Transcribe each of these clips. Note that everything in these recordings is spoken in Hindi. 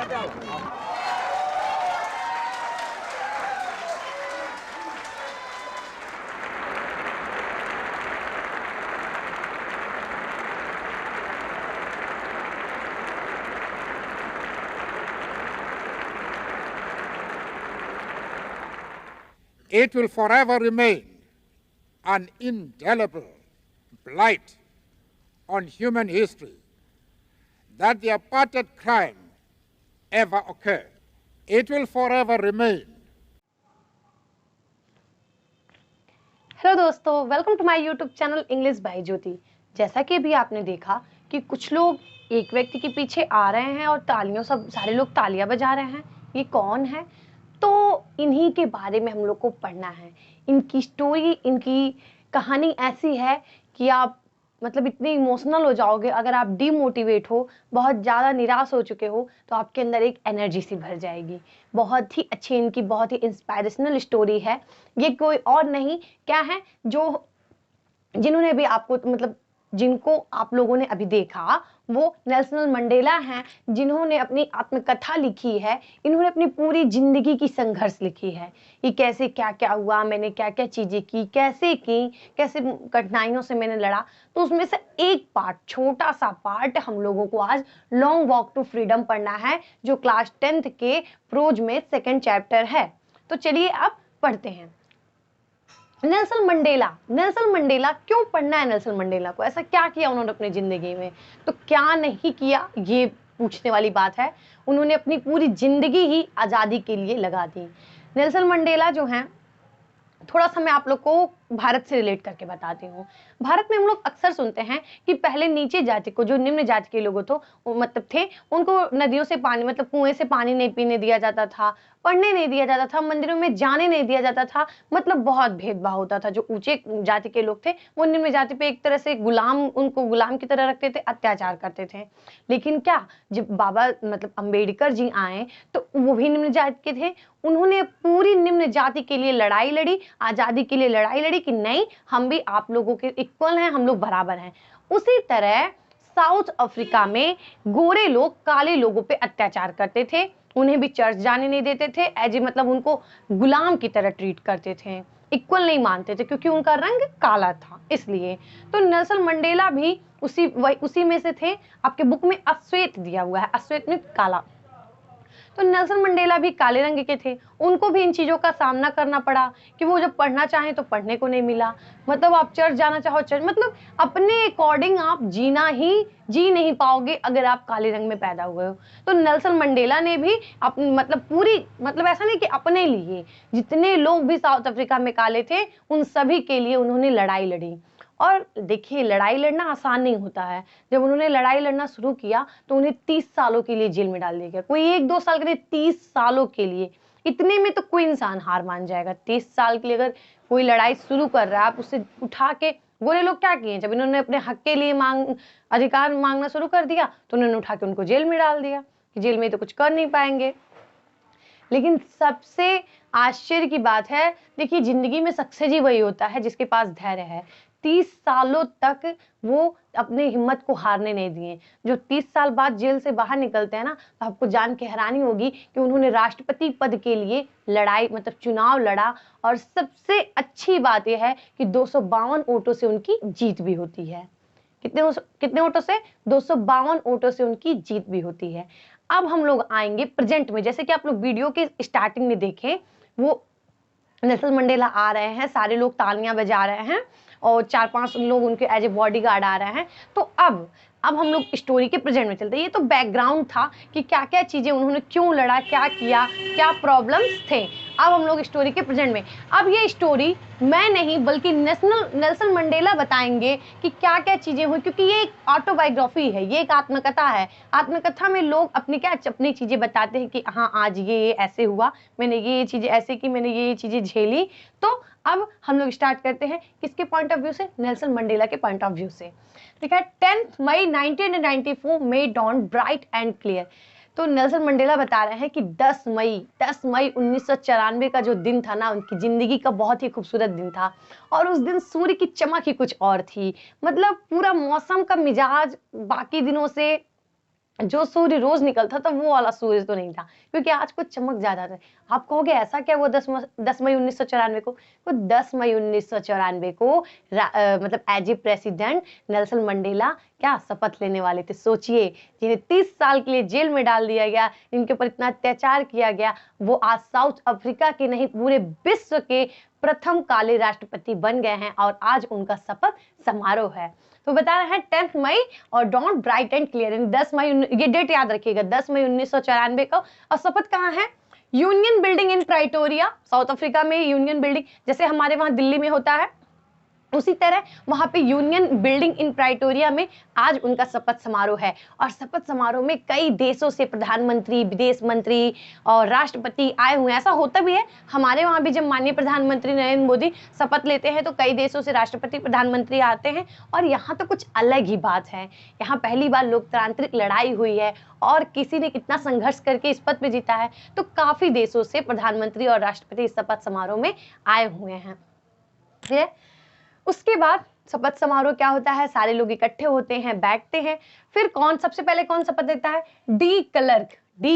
It will forever remain an indelible blight on human history that the apartheid crime ever occurred. It will forever remain. Hello दोस्तों, welcome to my YouTube channel English by Jyoti. जैसा कि अभी आपने देखा कि कुछ लोग एक व्यक्ति के पीछे आ रहे हैं और तालियों सब सारे लोग तालियां बजा रहे हैं। ये कौन है? तो इन्हीं के बारे में हम लोग को पढ़ना है। इनकी स्टोरी, इनकी कहानी ऐसी है कि आप मतलब इतने इमोशनल हो जाओगे। अगर आप डीमोटिवेट हो, बहुत ज़्यादा निराश हो चुके हो, तो आपके अंदर एक एनर्जी सी भर जाएगी। बहुत ही अच्छी इनकी बहुत ही इंस्पायरेशनल स्टोरी है। ये कोई और नहीं क्या है, जो जिन्होंने भी आपको मतलब जिनको आप लोगों ने अभी देखा वो नेल्सन मंडेला हैं, जिन्होंने अपनी आत्मकथा लिखी है। इन्होंने अपनी पूरी जिंदगी की संघर्ष लिखी है कि कैसे क्या क्या हुआ, मैंने क्या क्या चीजें की, कैसे कठिनाइयों से मैंने लड़ा। तो उसमें से एक पार्ट, छोटा सा पार्ट हम लोगों को आज लॉन्ग वॉक टू फ्रीडम पढ़ना है, जो क्लास 10th के प्रोज में 2nd चैप्टर है। तो चलिए अब पढ़ते हैं। नेल्सन मंडेला क्यों पढ़ना है? नेल्सन मंडेला को ऐसा क्या किया उन्होंने अपनी जिंदगी में? तो क्या नहीं किया, ये पूछने वाली बात है। उन्होंने अपनी पूरी जिंदगी ही आजादी के लिए लगा दी। नेल्सन मंडेला जो हैं, थोड़ा सा मैं आप लोग को भारत से रिलेट करके बताती हूँ। भारत में हम लोग अक्सर सुनते हैं कि पहले नीचे जाति को, जो निम्न जाति के लोग थे, उनको नदियों से पानी मतलब कुएं से पानी नहीं पीने दिया जाता था, पढ़ने नहीं दिया जाता था, मंदिरों में जाने नहीं दिया जाता था। मतलब बहुत भेदभाव होता था। जो ऊंचे जाति के लोग थे वो निम्न जाति पे एक तरह से उनको गुलाम की तरह रखते थे, अत्याचार करते थे। लेकिन क्या, जब बाबा मतलब अम्बेडकर जी आए तो वो भी निम्न जाति के थे। उन्होंने पूरी निम्न जाति के लिए लड़ाई लड़ी, आजादी के लिए लड़ाई लड़ी कि नहीं, हम भी आप लोगों के इक्वल हैं, हम लोग बराबर हैं। उसी तरह साउथ अफ्रीका में गोरे लोग काले लोगों पे अत्याचार करते थे, उन्हें भी चर्च जाने नहीं देते थे, मतलब उनको गुलाम की तरह ट्रीट करते थे, इक्वल नहीं मानते थे क्योंकि उनका रंग काला था इसलिए। तो नेल्सन मंडेला भी उसी में से थे। आपके बुक में अश्वेत दिया हुआ है, अश्वेत में काला। तो नेल्सन मंडेला भी काले रंग के थे। उनको भी इन चीज़ों का सामना करना पड़ा कि वो जब पढ़ना चाहें तो पढ़ने को नहीं मिला। मतलब आप चर्च जाना चाहो चर्च, मतलब अपने अकॉर्डिंग आप जी नहीं पाओगे अगर आप काले रंग में पैदा हुए हो। तो नेल्सन मंडेला ने भी मतलब ऐसा नहीं कि अपने लिए, जितने लोग भी साउथ अफ्रीका में काले थे उन सभी के लिए उन्होंने लड़ाई लड़ी। और देखिए, लड़ाई लड़ना आसान नहीं होता है। जब उन्होंने लड़ाई लड़ना शुरू किया तो उन्हें 30 सालों के लिए जेल में डाल दिया गया। कोई 1-2 साल के लिए, 30 सालों के लिए, इतने में तो कोई इंसान हार मान जाएगा। 30 साल के लिए अगर कोई लड़ाई शुरू कर रहा है, आप उसे उठा के, गोरे लोग क्या किए, जब इन्होंने अपने हक के लिए अधिकार मांगना शुरू कर दिया तो उन्होंने उठा के उनको जेल में डाल दिया कि जेल में तो कुछ कर नहीं पाएंगे। लेकिन सबसे आश्चर्य की बात है, देखिए जिंदगी में सक्सेस ही वही होता है जिसके पास धैर्य है। 30 सालों तक वो अपने हिम्मत को हारने नहीं दिए। जो 30 साल बाद जेल से बाहर निकलते हैं ना, तो आपको जान के हैरानी होगी कि उन्होंने राष्ट्रपति पद के लिए लड़ाई मतलब चुनाव लड़ा। और सबसे अच्छी बात यह है कि 252 वोटों से उनकी जीत भी होती है। कितने वोटों से? 252 वोटों से उनकी जीत भी होती है। अब हम लोग आएंगे प्रेजेंट में। जैसे कि आप लोग वीडियो के स्टार्टिंग में देखें, वो नेल्सन मंडेला आ रहे हैं, सारे लोग तालियां बजा रहे हैं और 4-5 लोग उनके एज ए बॉडीगार्ड आ रहे हैं। तो अब हम लोग स्टोरी के प्रेजेंट में चलते हैं। ये तो बैकग्राउंड था कि क्या क्या चीजें उन्होंने क्यों लड़ा, क्या किया, क्या प्रॉब्लम्स थे। अब हम लोग स्टोरी के प्रेजेंट में। अब ये स्टोरी मैं नहीं बल्कि नेल्सन मंडेला बताएंगे कि क्या क्या चीजें हुई, क्योंकि ये एक ऑटोबायोग्राफी है, ये एक आत्मकथा है। आत्मकथा में लोग अपनी चीजें बताते हैं कि हाँ आज ये ऐसे हुआ, मैंने ये चीजें ऐसे की, मैंने ये चीजें झेली। तो अब हम लोग स्टार्ट करते हैं किसके पॉइंट ऑफ व्यू से? नेल्सन मंडेला के पॉइंट ऑफ व्यू से। ठीक है। 10 मई 1994 मे डॉन ब्राइट एंड क्लियर। तो नेल्सन मंडेला बता रहे हैं कि 10 मई 1994 का जो दिन था ना, उनकी जिंदगी का बहुत ही खूबसूरत दिन था। और उस दिन सूर्य की चमक ही कुछ और थी। मतलब पूरा मौसम का मिजाज बाकी दिनों से जो सूर्य रोज निकलता था वो वाला सूर्य तो नहीं था, क्योंकि आज कुछ चमक ज्यादा था। आप कहोगे ऐसा क्या वो 10 मई 1994 को, वो 10 मई 1994 को मतलब as a president Nelson Mandela क्या शपथ लेने वाले थे। सोचिए, जिन्हें 30 साल के लिए जेल में डाल दिया गया, इनके ऊपर इतना अत्याचार किया गया, वो आज साउथ अफ्रीका के नहीं पूरे विश्व के प्रथम काले राष्ट्रपति बन गए हैं और आज उनका शपथ समारोह है। तो बता रहे हैं 10 मई और डॉन ब्राइट एंड क्लियर, 10 मई, ये डेट याद रखिएगा, 10 मई 1994 को। और शपथ कहाँ है? Union building in Pretoria, south Africa में यूनियन बिल्डिंग, जैसे हमारे वहां दिल्ली में होता है उसी तरह वहां पे यूनियन बिल्डिंग इन प्रिटोरिया में आज उनका शपथ समारोह है। और शपथ समारोह में कई देशों से प्रधानमंत्री, विदेश मंत्री और राष्ट्रपति आए हुए हैं। ऐसा होता भी है, हमारे वहां भी जब माननीय प्रधानमंत्री नरेंद्र मोदी शपथ लेते हैं तो कई देशों से राष्ट्रपति, प्रधानमंत्री आते हैं। और यहाँ तो कुछ अलग ही बात है, यहाँ पहली बार लोकतांत्रिक लड़ाई हुई है और किसी ने कितना संघर्ष करके इस पद पे जीता है, तो काफी देशों से प्रधानमंत्री और राष्ट्रपति इस शपथ समारोह में आए हुए हैं। ठीक है, उसके बाद शपथ समारोह क्या होता है? सारे लोग इकट्ठे होते हैं, बैठते हैं। फिर सबसे पहले कौन शपथ लेता है? डी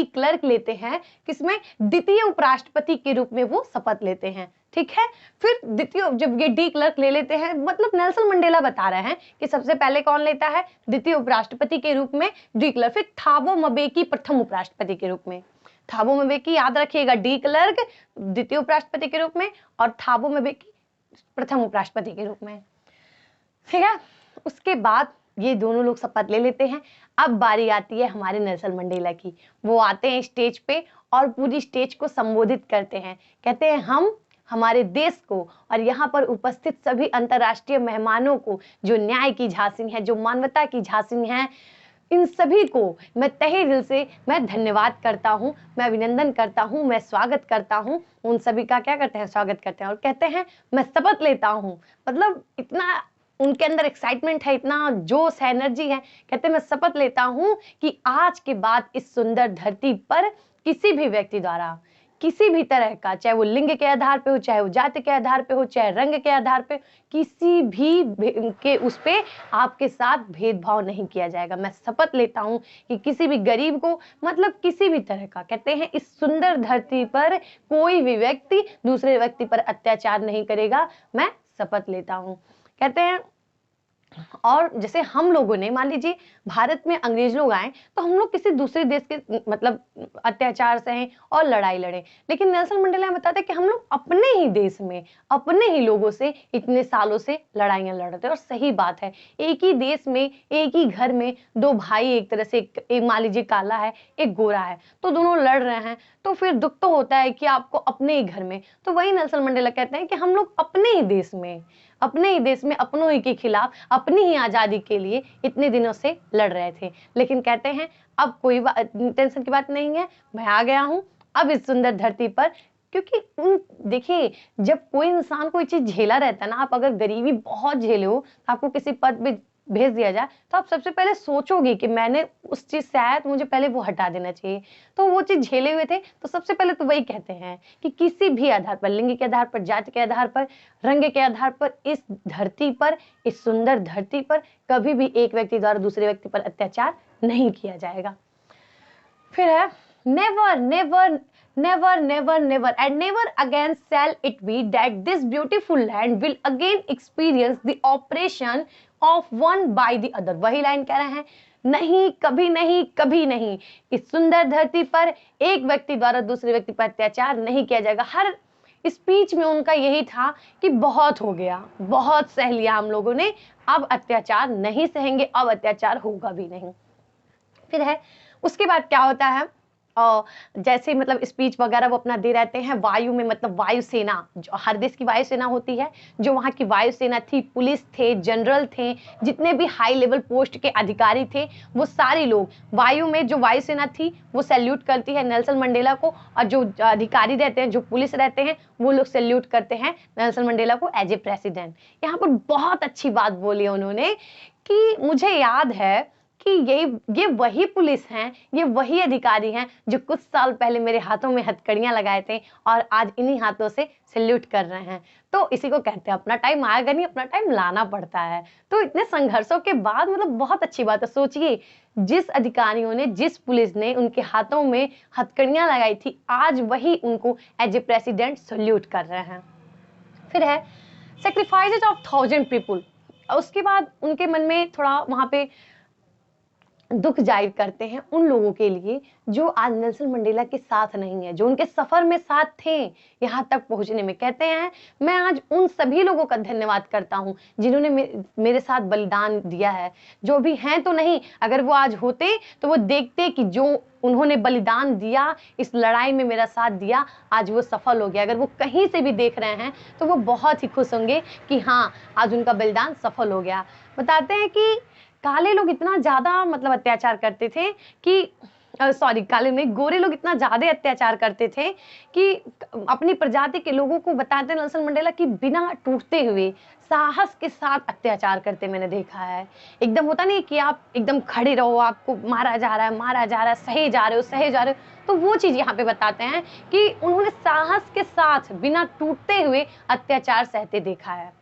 क्लर्क लेते हैं, किसमें? द्वितीय उपराष्ट्रपति के रूप में वो शपथ लेते हैं। ठीक है, फिर जब ये डी क्लर्क ले लेते हैं, मतलब नेल्सन मंडेला बता रहे हैं कि सबसे पहले कौन लेता है? द्वितीय उपराष्ट्रपति के रूप में डी क्लर्क, फिर थाबो म्बेकी प्रथम उपराष्ट्रपति के रूप में। थाबो म्बेकी याद रखिएगा, डी क्लर्क द्वितीय उपराष्ट्रपति के रूप में और थाबो म्बेकी प्रथम उपराष्ट्रपति के रूप में। ठीक है, उसके बाद ये दोनों लोग शपथ ले लेते हैं। अब बारी आती है हमारे नेल्सन मंडेला की। वो आते हैं स्टेज पे और पूरी स्टेज को संबोधित करते हैं। कहते हैं हम हमारे देश को और यहाँ पर उपस्थित सभी अंतर्राष्ट्रीय मेहमानों को, जो न्याय की झांसी है, जो मानवता की झांसी है, इन सभी को मैं तहे दिल से मैं धन्यवाद करता हूँ, मैं अभिनंदन करता हूँ, मैं स्वागत करता हूँ। उन सभी का क्या करते हैं? स्वागत करते हैं और कहते हैं मैं शपथ लेता हूँ। मतलब इतना उनके अंदर एक्साइटमेंट है, इतना जोश है, एनर्जी है। कहते हैं मैं शपथ लेता हूँ कि आज के बाद इस सुंदर धरती पर किसी भी व्यक्ति द्वारा किसी भी तरह का, चाहे वो लिंग के आधार पे हो, चाहे वो जाति के आधार पे हो, चाहे रंग के आधार पे, किसी भी के उस पे आपके साथ भेदभाव नहीं किया जाएगा। मैं शपथ लेता हूं कि किसी भी गरीब को, मतलब किसी भी तरह का, कहते हैं इस सुंदर धरती पर कोई भी व्यक्ति दूसरे व्यक्ति पर अत्याचार नहीं करेगा। मैं शपथ लेता हूं। कहते हैं और जैसे हम लोगों ने, मान लीजिए भारत में अंग्रेज लोग आए तो हम लोग किसी दूसरे देश के मतलब अत्याचार सहे और लड़ाई लड़े, लेकिन नेल्सन मंडेला बताते हैं कि हम लोग अपने ही देश में अपने ही लोगों से इतने सालों से लड़ाइयां लड़ते हैं। और सही बात है, एक ही देश में एक ही घर में दो भाई, एक तरह से एक मान लीजिए काला है एक गोरा है, तो दोनों लड़ रहे हैं, तो फिर दुख तो होता है कि आपको अपने ही घर में। तो वही नेल्सन मंडेला कहते हैं कि हम लोग अपने ही देश में अपनों ही के खिलाफ अपनी ही आजादी के लिए इतने दिनों से लड़ रहे थे, लेकिन कहते हैं अब कोई टेंशन की बात नहीं है, मैं आ गया हूं अब इस सुंदर धरती पर। क्योंकि देखिए, जब कोई इंसान कोई चीज झेला रहता है ना, आप अगर गरीबी बहुत झेले हो तो आपको किसी पद पे भेज दिया जाए तो आप सबसे पहले सोचोगे कि मैंने उस चीज से आया तो मुझे पहले वो हटा देना चाहिए। तो वो चीज झेले हुए थे, तो सबसे पहले तो वही कहते हैं कि किसी भी आधार पर, लिंग के आधार पर, जाति के आधार पर, रंग के आधार पर, इस धरती पर, इस सुंदर धरती पर कभी भी एक व्यक्ति द्वारा दूसरे व्यक्ति पर अत्याचार नहीं किया जाएगा। फिर है never never never never never and never again shall it be that this beautiful land will again experience the oppression of one by the other। वही लाइन कह रहे हैं, नहीं कभी नहीं कभी नहीं, इस सुंदर धरती पर एक व्यक्ति द्वारा दूसरे व्यक्ति पर अत्याचार नहीं किया जाएगा। हर स्पीच में उनका यही था कि बहुत हो गया, बहुत सह लिया हम लोगों ने, अब अत्याचार नहीं सहेंगे, अब अत्याचार होगा भी नहीं। फिर है उसके बाद क्या होता है, और जैसे मतलब स्पीच वगैरह वो अपना दे रहते हैं, वायु में मतलब वायुसेना, जो हर देश की वायुसेना होती है, जो वहाँ की वायुसेना थी, पुलिस थे, जनरल थे, जितने भी हाई लेवल पोस्ट के अधिकारी थे, वो सारे लोग वायु में, जो वायुसेना थी वो सैल्यूट करती है नेल्सन मंडेला को, और जो अधिकारी रहते हैं, जो पुलिस रहते हैं, वो लोग सैल्यूट करते हैं नेल्सन मंडेला को एज ए प्रेसिडेंट। यहाँ पर बहुत अच्छी बात बोली है उन्होंने कि मुझे याद है कि ये वही पुलिस हैं, ये वही अधिकारी हैं जो कुछ साल पहले मेरे हाथों में हथकड़ियां लगाए थे और आज इन्हीं हाथों से सैल्यूट कर रहे हैं। तो इसी को कहते हैं अपना टाइम आएगा नहीं, अपना टाइम लाना पड़ता है। तो इतने संघर्षों के बाद मतलब बहुत अच्छी बात है। सोचिए, जिस अधिकारियों ने, जिस पुलिस ने उनके हाथों में हथकड़ियां लगाई थी, आज वही उनको एज ए प्रेसिडेंट सैल्यूट कर रहे हैं। फिर है सेक्रीफाइसेज ऑफ 1000 पीपुल। उसके बाद उनके मन में थोड़ा वहां पे दुख जाहिर करते हैं उन लोगों के लिए जो आज नेल्सन मंडेला के साथ नहीं है, जो उनके सफर में साथ थे यहाँ तक पहुंचने में। कहते हैं, मैं आज उन सभी लोगों का धन्यवाद करता हूं जिन्होंने मेरे साथ बलिदान दिया है। जो भी हैं तो नहीं, अगर वो आज होते तो वो देखते कि जो उन्होंने बलिदान दिया, इस लड़ाई में मेरा साथ दिया, आज वो सफल हो गया। अगर वो कहीं से भी देख रहे हैं तो वो बहुत ही खुश होंगे कि हाँ, आज उनका बलिदान सफल हो गया। बताते हैं कि काले लोग इतना ज्यादा मतलब अत्याचार करते थे कि काले नहीं, गोरे लोग इतना ज्यादा अत्याचार करते थे कि अपनी प्रजाति के लोगों को बताते नेल्सन मंडेला कि बिना टूटते हुए साहस के साथ अत्याचार करते मैंने देखा है। एकदम होता नहीं कि आप एकदम खड़े रहो, आपको मारा जा रहा है, सहे जा रहे हो। तो वो चीज यहाँ पे बताते हैं कि उन्होंने साहस के साथ बिना टूटते हुए अत्याचार सहते देखा है।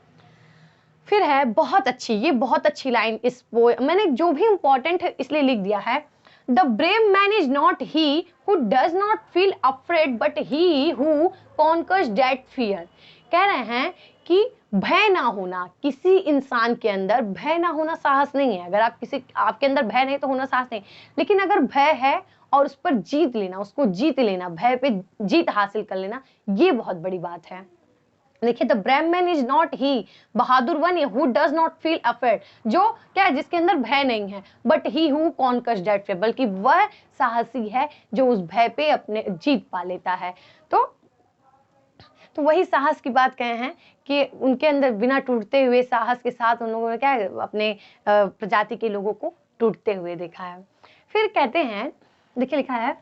फिर है बहुत अच्छी लाइन इस मैंने जो भी इंपॉर्टेंट है इसलिए लिख दिया है। The brave man is not he who does not feel afraid but he who conquers that fear. कह रहे हैं कि भय ना होना, किसी इंसान के अंदर भय ना होना साहस नहीं है। अगर आपके अंदर भय नहीं तो होना साहस नहीं, लेकिन अगर भय है और उस पर जीत लेना, उसको जीत लेना, भय पे जीत हासिल कर लेना, ये बहुत बड़ी बात है। देखिए, the brave man is not he, बहादुर one who does not feel afraid, जो क्या है, जिसके अंदर भय नहीं है, but he who conquers that fear, बल्कि वह साहसी है जो उस भय पे अपने जीत पा लेता है। तो वही साहस की बात कहे हैं कि उनके अंदर बिना टूटते हुए साहस के साथ उन लोगों ने क्या है, अपने प्रजाति के लोगों को टूटते हुए देखा है। फिर कहते हैं, देखिए लिखा है,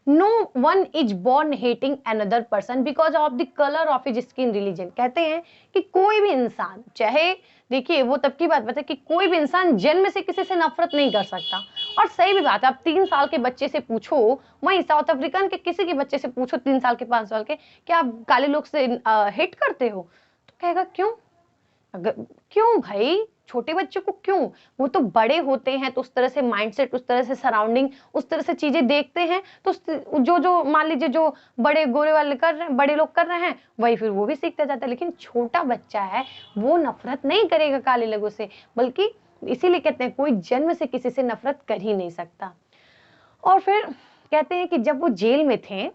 No one is born hating another person because of the color of his skin, religion। कहते हैं कि कोई भी इंसान, चाहे देखिए वो तब की बात बताए कि कोई भी इंसान जन्म से किसी से नफरत नहीं कर सकता। और सही भी बात है, आप 3 साल के बच्चे से पूछो, वहीं साउथ अफ्रीकन के किसी के बच्चे से पूछो 3 साल के 5 साल के, क्या आप काले लोग से हेट करते हो, तो कहेगा क्यों। क्यों भाई, छोटे बच्चों को क्यों, वो तो बड़े होते हैं तो उस तरह से माइंडसेट, उस तरह से सराउंडिंग, उस तरह से चीजें देखते हैं, तो जो मान लीजिए जो बड़े गोरे वाले कर रहे हैं, बड़े लोग कर रहे हैं, वही फिर वो भी सीखता जाता है। लेकिन छोटा बच्चा है, वो नफरत नहीं करेगा काले लोगों से, बल्कि इसीलिए कहते हैं कोई जन्म से किसी से नफरत कर ही नहीं सकता। और फिर कहते हैं कि जब वो जेल में थे,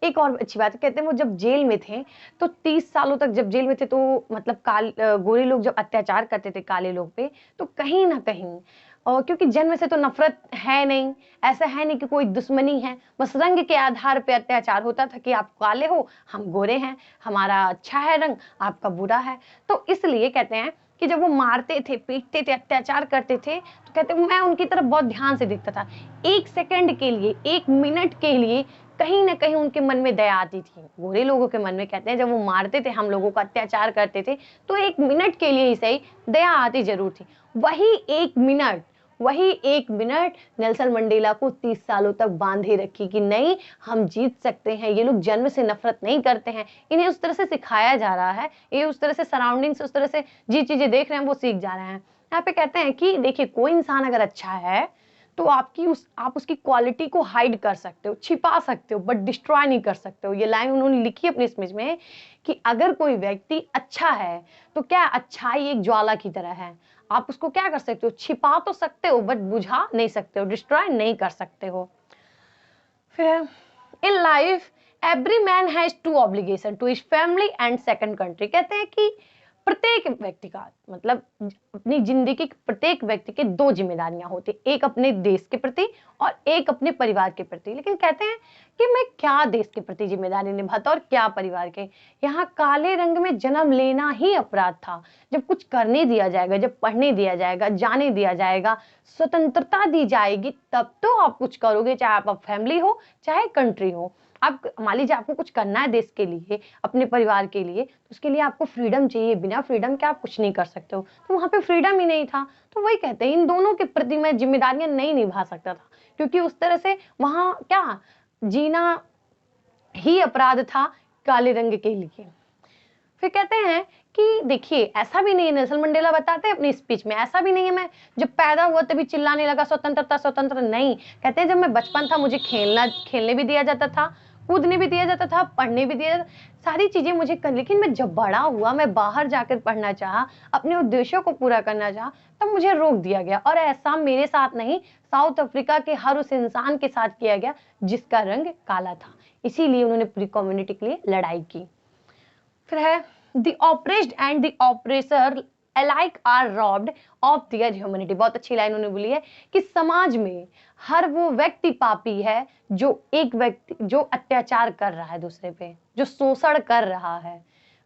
एक और अच्छी बात है, कहते हैं वो जब जेल में थे तो 30 सालों तक जब जेल में थे, तो मतलब गोरे लोग जब अत्याचार करते थे काले लोग पे, तो कहीं ना कहीं, और क्योंकि जन्म से तो नफरत है नहीं, ऐसा है नहीं कि कोई दुश्मनी है, बस रंग के आधार पे अत्याचार होता था कि आप काले हो, हम गोरे हैं, हमारा अच्छा है रंग, आपका बुरा है। तो इसलिए कहते हैं कि जब वो मारते थे, पीटते थे, अत्याचार करते थे, तो कहते मैं उनकी तरफ बहुत ध्यान से देखता था। 1 सेकंड के लिए, 1 मिनट के लिए कहीं ना कहीं उनके मन में दया आती थी। गोरे लोगों के मन में, कहते हैं जब वो मारते थे, हम लोगों का अत्याचार करते थे, तो 1 मिनट के लिए ही सही दया आती जरूर थी। वही 1 मिनट नेल्सन मंडेला को 30 सालों तक बांधे रखी कि नहीं, हम जीत सकते हैं, ये लोग जन्म से नफरत नहीं करते हैं, इन्हें उस तरह से सिखाया जा रहा है, ये उस तरह से सराउंडिंग से, उस तरह से जी चीजें देख रहे हैं, वो सीख जा रहे हैं। यहाँ पे कहते हैं कि देखिए, कोई इंसान अगर अच्छा है तो आप उसकी क्वालिटी को हाइड कर सकते हो, छिपा सकते हो, बट डिस्ट्रॉय नहीं कर सकते हो। ये लाइन उन्होंने लिखी अपनी इमेज में कि अगर कोई व्यक्ति अच्छा है तो क्या, अच्छाई एक ज्वाला की तरह है, आप उसको क्या कर सकते हो, छिपा तो सकते हो, बट बुझा नहीं सकते हो, डिस्ट्रॉय नहीं कर सकते हो। फिर in life every man has 2 obligation, to his family and second country. कहते हैं कि प्रत्येक व्यक्ति का, मतलब अपनी जिंदगी के प्रत्येक व्यक्ति के 2 जिम्मेदारियां होती, एक अपने देश के प्रति और एक अपने परिवार के प्रति। लेकिन कहते हैं कि मैं क्या देश के प्रति जिम्मेदारी निभाता और क्या परिवार के। यहाँ काले रंग में जन्म लेना ही अपराध था। जब कुछ करने दिया जाएगा, जब पढ़ने दिया जाएगा, जाने दिया जाएगा, स्वतंत्रता दी जाएगी, तब तो आप कुछ करोगे, चाहे आप फैमिली हो चाहे कंट्री हो। आप मान लीजिए आपको कुछ करना है देश के लिए, अपने परिवार के लिए, तो उसके लिए आपको फ्रीडम चाहिए, बिना फ्रीडम के आप कुछ नहीं कर सकते हो। तो वहाँ पे फ्रीडम ही नहीं था। तो वही कहते हैं इन दोनों के प्रति मैं जिम्मेदारियां नहीं निभा सकता था, क्योंकि उस तरह से वहाँ क्या जीना ही अपराध था काले रंग के लिए। फिर कहते हैं कि देखिए ऐसा भी नहीं है, नेल्सन मंडेला बताते हैं अपनी स्पीच में, ऐसा भी नहीं है मैं जब पैदा हुआ तभी चिल्लाने लगा स्वतंत्रता स्वतंत्र, नहीं। कहते हैं जब मैं बचपन था मुझे खेलने भी दिया जाता था, कूदने भी दिया जाता था, पढ़ने भी दिया जाता, सारी चीजें मुझे कर, लेकिन मैं जब बड़ा हुआ, मैं बाहर जाकर पढ़ना चाहा, अपने उद्देश्यों को पूरा करना चाहा, तब मुझे रोक दिया गया। और ऐसा मेरे साथ नहीं, साउथ अफ्रीका के हर उस इंसान के साथ किया गया जिसका रंग काला था। इसीलिए उन्होंने पूरी कम्युनिटी के लिए लड़ाई की। फिर है the oppressed and the oppressor alike are robbed of their humanity। बहुत अच्छी लाइन उन्होंने बोली है कि समाज में हर वो व्यक्ति पापी है जो एक व्यक्ति जो अत्याचार कर रहा है दूसरे पे, जो शोषण कर रहा है।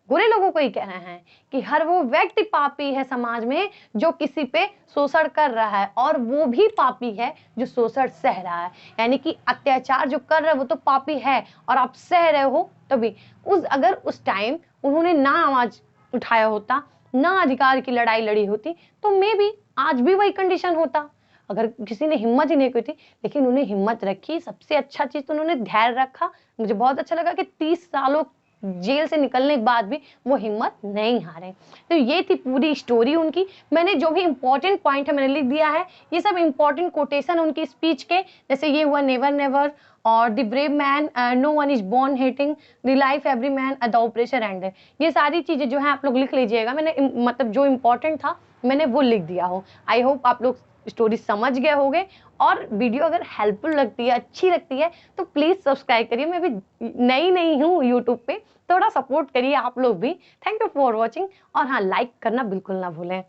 बुरे लोगों को ही कहना है कि हर वो व्यक्ति पापी है समाज में जो किसी पे शोषण कर रहा है, और वो भी पापी है जो शोषण सह रहा है। यानी कि अत्याचार जो कर रहा है वो तो पापी है, और आप सह रहे हो तभी। अगर उस टाइम उन्होंने ना आवाज उठाया होता, ना अधिकार की लड़ाई लड़ी होती, तो मे भी आज भी वही कंडीशन होता। अगर किसी ने हिम्मत ही नहीं की थी, लेकिन उन्हें हिम्मत रखी। सबसे अच्छा चीज तो उन्होंने धैर्य रखा। मुझे बहुत अच्छा लगा कि 30 सालों जेल से निकलने के बाद भी वो हिम्मत नहीं हारे। तो ये थी पूरी स्टोरी उनकी। मैंने जो भी इंपॉर्टेंट पॉइंट है मैंने लिख दिया है। ये सब इंपॉर्टेंट कोटेशन उनकी स्पीच के, जैसे ये हुआ नेवर नेवर, और the brave man, no one is born hating, the life every man, the operation end. ये सारी चीजें जो है आप लोग लिख लीजिएगा। मैंने मतलब जो इंपॉर्टेंट था मैंने वो लिख दिया हो। आई होप आप लोग स्टोरी समझ गए होंगे। और वीडियो अगर हेल्पफुल लगती है, अच्छी लगती है, तो प्लीज सब्सक्राइब करिए। मैं भी नई हूँ यूट्यूब पे, थोड़ा सपोर्ट करिए आप लोग भी। Thank you for watching. और हाँ, लाइक करना बिल्कुल ना भूलें।